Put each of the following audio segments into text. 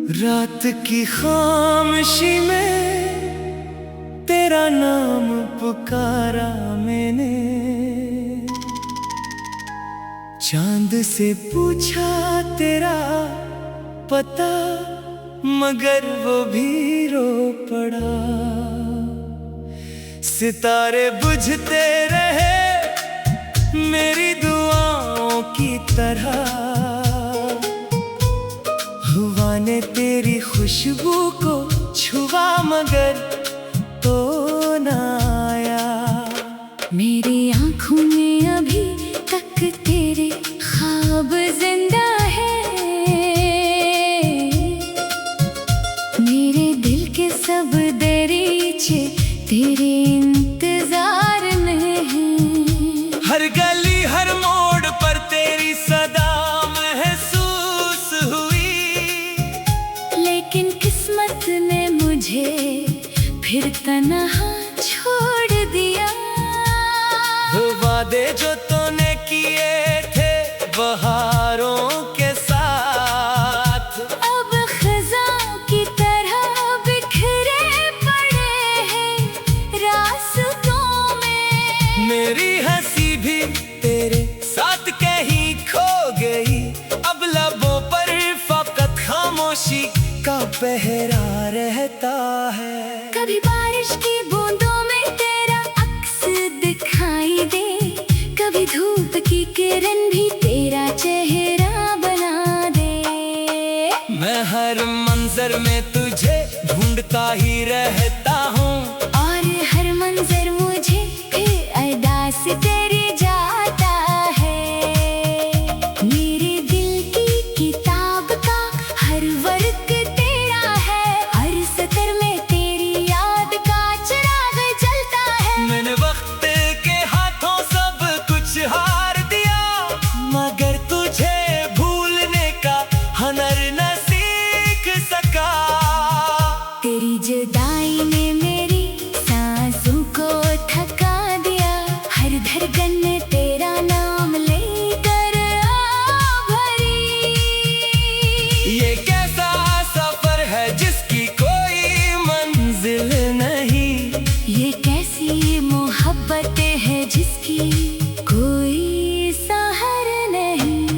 रात की खामोशी में तेरा नाम पुकारा मैंने, चांद से पूछा तेरा पता, मगर वो भी रो पड़ा। सितारे बुझते रहे मेरी दुआओं की तरह, हुआ ने तेरी खुशबू को छुआ मगर तो ना आया। मेरी आँखों में अभी तक तेरे ख्वाब जिंदा है, मेरे दिल के सब दरीचे तेरे इंतजार में हैं। हर गली हर मोड़ पर तेरी सदा महसूस हुई, लेकिन किस्मत ने मुझे फिर तन्हा छोड़ दिया। वो वादे जो तूने किए थे बहारों के साथ, अब खज़ां की तरह बिखरे पड़े हैं रास्तों में। मेरी हंसी भी तेरे साथ कहीं खो गई, अब लबों पर फकत खामोशी का पहरा रहता है। कभी बारिश की बूंदों में तेरा अक्स दिखाई दे, कभी धूप की किरण भी तेरा चेहरा बना दे। मैं हर मंजर में तुझे ढूंढता ही रहता हूँ, और हर मंजर मुझे फिर अदा से तेरी जाता है। मेरे दिल की किताब का हर वर्क तेरा है, हर सतर में तेरी याद का चिराग जलता है। मैंने वक्त के हाथों सब कुछ हार दिया, मगर तुझे भूलने का हुनर न सीख सका। तेरी जुदाई ने मेरी सांसों को थका दिया, हर धड़कन में तेरा नाम लेकर आ भरी। ये कैसा सफर है जिसकी कोई मंजिल नहीं, ये कैसी मोहब्बत है जिसकी कोई सहर नहीं।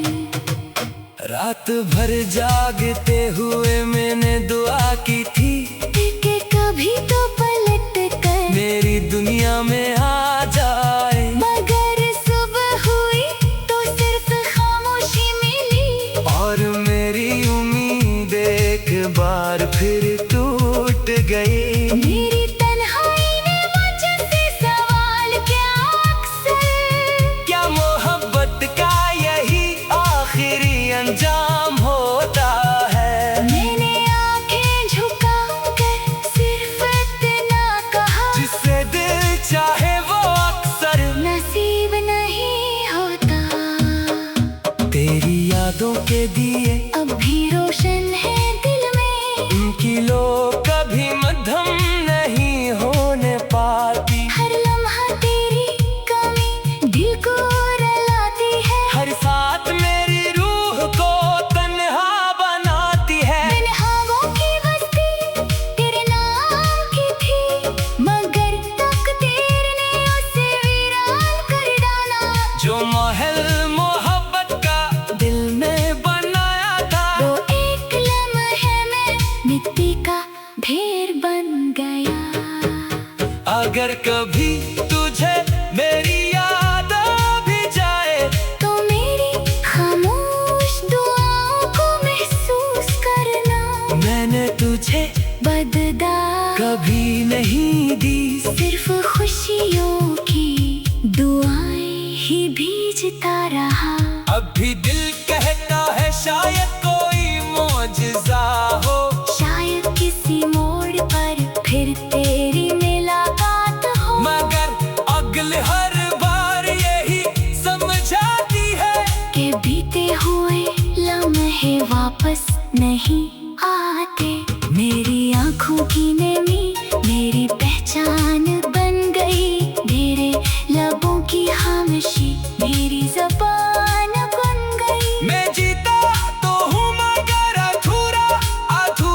रात भर जागते हुए मैंने दुआ की थी कि कभी तो पलट कर मेरी दुनिया में आ जाए, मगर सुबह हुई तो सिर्फ खामोशी मिली। और मेरी उम्मीद एक बार फिर टूट गई। मेरी तन्हाई ने मुझसे सवाल किया अक्सर, क्या मोहब्बत का यही आखिरी अंजाम होता है? मैंने आंखें झुका कर सिर्फ इतना कहा, जिससे दिल चाहे वो अक्सर नसीब नहीं होता। तेरी यादों के दिए अब भी रोशन है दिल में, उनकी लो कभी मध्यम नहीं होने पाती। हर लम्हा तेरी कमी दिल को रुलाती है, हर साथ मेरी रूह को तन्हा बनाती है। बिन ख्वाबों की बस्ती तेरे नाम की थी, मगर तकदीर ने उसे वीरान कर डाला। जो महल मोहब्बत का दिल में बनाया था, वो एक लम्हे में मिट्टी का ढेर बन गया। अगर कभी तुझे मेरी याद आ भी जाए, तो मेरी खामोश दुआओं को महसूस करना। मैंने तुझे बददा कभी नहीं दी, सिर्फ खुशियों की दुआएं ही भेजता रहा। अब भी दिल कहता है शायद कोई मौजज़ा हो, शायद किसी मोड़ पर फिर तेरी मुलाकात हो, मगर अगले हर बार यही समझाती है कि बीते हुए लम्हे वापस नहीं आते। मेरी आँखों की नमी मेरी पहचान बन गई, मेरे लबों की खामोशी मेरी ज़बान बन गई। मैं जीता तो हूँ मगर अधूरा अधूरा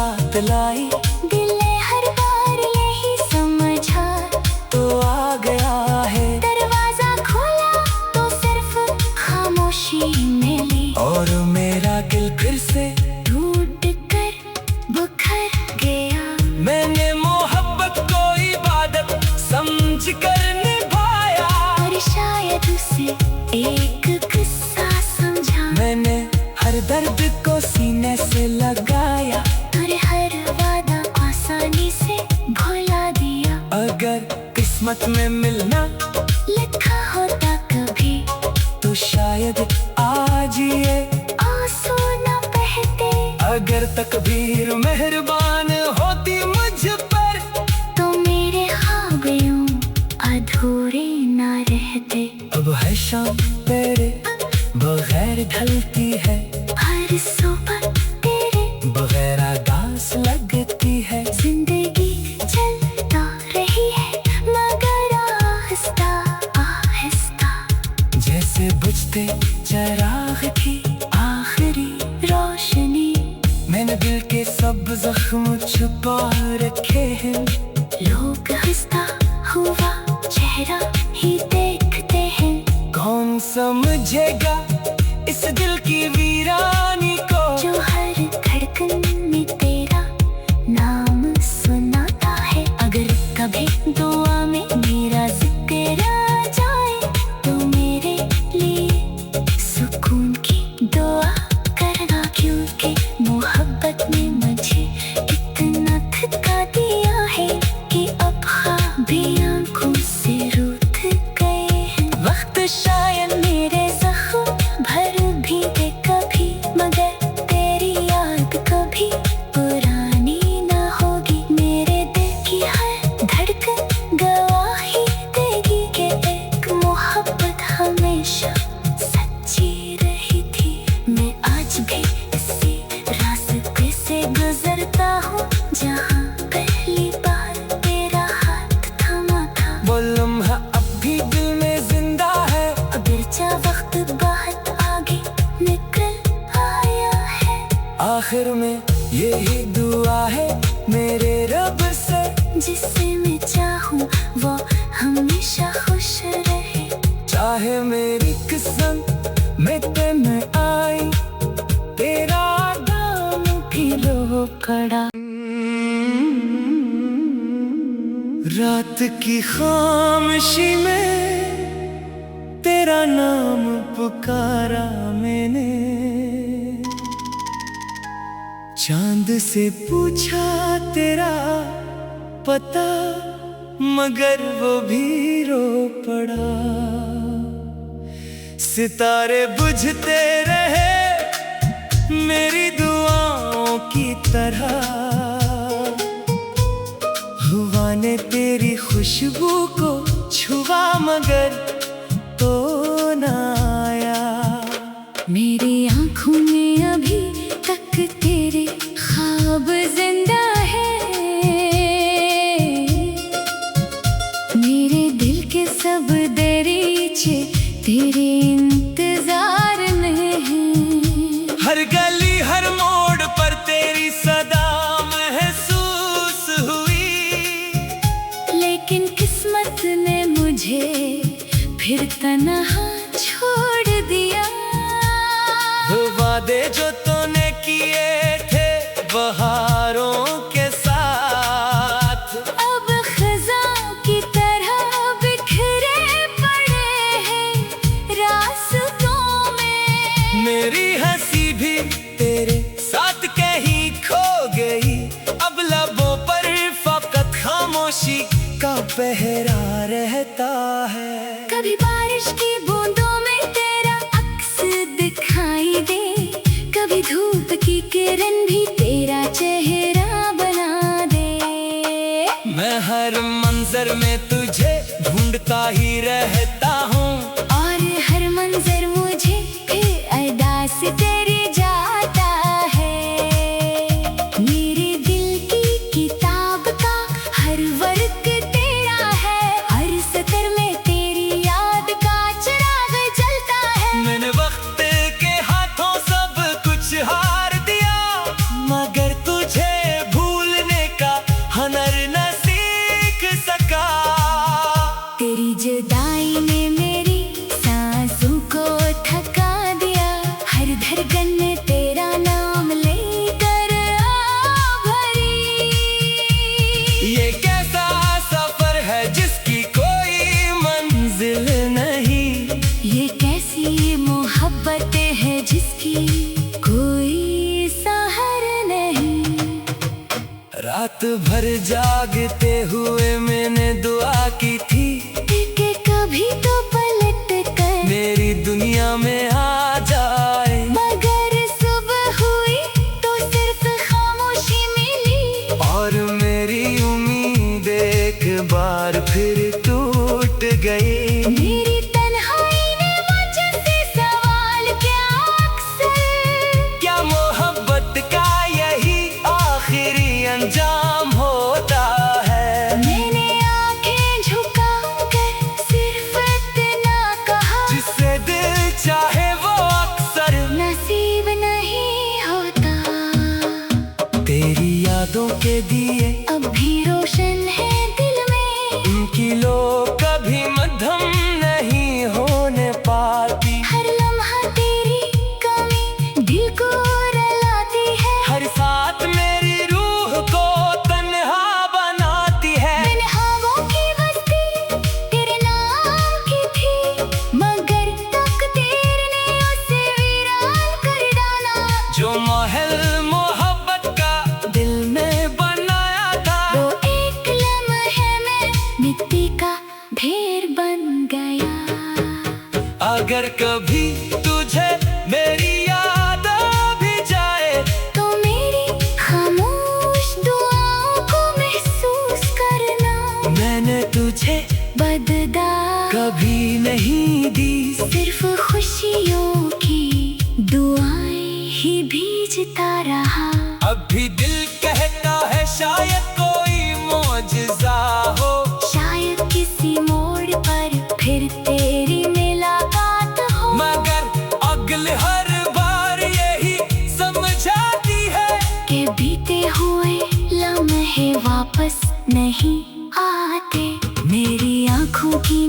साथ लाई, दिल ने हर बार यही समझा, तो आ गया है। दरवाजा खोला तो सिर्फ खामोशी मिली, और मेरा दिल फिर से टूट कर बिखर गया। मैंने मोहब्बत को इबादत समझ कर निभाया, और शायद उसे एक किस्सा समझा। मैंने हर दर्द को सीने से लगाया, और हर वादा आसानी से भुला दिया। अगर किस्मत में मिलना लिखा होता कभी, तो शायद आज ये आंसू न बहते। अगर तकदीर मेहरबान होती मुझ पर, तो मेरे ख्वाब यूं अधूरे न रहते। अब है शाम तेरे बगैर ढलती है, हर सुबह तेरे बगैर आगाज लगती है। जिंदगी चलता रही है मगर आहिस्ता आहिस्ता, जैसे बुझते चराग की आखिरी रोशनी। मैंने दिल के सब जख्म छुपा रखे हैं, लोग हंसता हुआ चेहरा ही देखते हैं। कौन समझेगा इस दिल की वीरानी को, जो हर धड़कन में तेरा नाम सुनाता है। अगर कभी दुआ में मेरा जिक्र आ जाए, तो मेरे लिए सुकून की दुआ करना, क्योंकि मोहब्बत ने मुझे इतना थका दिया है कि अब ख्वाब भी आंखों से रूठ गए हैं। वक्त शायद मेरे जख्म भर भी दे कभी, मगर तेरी याद कभी पुरानी ना होगी। मेरे दिल की हर धड़कन गवाही देगी कि एक मोहब्बत हमेशा सच्ची रही थी। मैं आज भी इसी रास्ते से गुजरता हूँ, जहाँ पहली बार तेरा हाथ थामा था। वो लम्हा अब भी दिल में जिंदा है, अगरचा वक्त बहुत आगे निकल आया है। आखिर में यही दुआ है मेरे रब से, जिसे मैं चाहूँ वो हमेशा खुश रहे। चाहे मेरी किस्मत में में आई तेरा दाम भी लो खड़ा। रात की खामोशी में तेरा नाम पुकारा मैंने, चांद से पूछा तेरा पता, मगर वो भी रो पड़ा। सितारे बुझते रहे मेरी दुआओं की तरह, हुआ ने तेरी खुशबू को छुआ मगर तो ना आया। मेरी आंखों में अभी तक तेरे ख्वाब जिंदा है, मेरे दिल के सब दरीचे तेरे इंतजार में हैं। हर गली हर मोड़ पर तेरी सदा महसूस हुई, लेकिन किस्मत ने मुझे फिर तन्हा छोड़ दिया। वो वादे जो तूने किए थे बहारों के साथ, अब खज़ां की तरह बिखरे पड़े हैं रास्तों में। मेरी हंसी भी तेरे साथ कहीं खो गई, अब लबों पर फकत खामोशी का पहरा रहता है। कभी बारिश की बूंदों में तेरा अक्स दिखाई दे, कभी धूप की किरण भी तेरा चेहरा बना दे। मैं हर मंजर में तुझे ढूंढता ही रहता हूँ, और हर मंजर मुझे फिर अदा से तेरी जाता है। मेरे दिल की किताब का हर वर्क तेरा है, हर सतर में तेरी याद का चिराग जलता है। मैंने वक्त के हाथों सब कुछ हार दिया, मगर तुझे रात भर जागते हुए मैंने दुआ की थी कि कभी तो पलट कर मेरी दुनिया में आ जाए। मगर सुबह हुई तो सिर्फ खामोशी मिली, और मेरी उम्मीद एक बार फिर टूट गई। मेरी तन्हाई ने मुझसे सवाल किया अक्सर, क्या मोहब्बत का यही आखिरी अंजाम होता है? मैंने आंखें झुका कर सिर्फ इतना कहा, जिसे दिल चाहे वो अक्सर नसीब नहीं होता। तेरी यादों के दिए अब भी रोशन है दिल में, उनकी लो कभी मध्यम नहीं होने पाती। हर लम्हा तेरी कमी दिल को रुलाती है, हर साथ मेरी रूह को तन्हा बनाती है। बिन ख्वाबों की बस्ती तेरे नाम की थी, मगर तकदीर ने उसे वीरान कर डाला। जो महल मोहब्बत का दिल में बनाया था, वो एक लम्हे में मिट्टी का ढेर बन गया। अगर कभी तुझे मेरी याद आ भी जाए, तो मेरी खामोश दुआओं को महसूस करना, मैंने तुझे बददा कभी नहीं दी। सिर्फ खुशियों की दुआएं ही भेजता रहा। अब भी दिल कहता है शायद कोई मौजज़ा हो, शायद किसी मोड़ पर फिर तेरी मुलाकात हो, मगर अगले हर बार यही समझाती है कि बीते हुए लम्हे वापस नहीं आते। मेरी आंखों की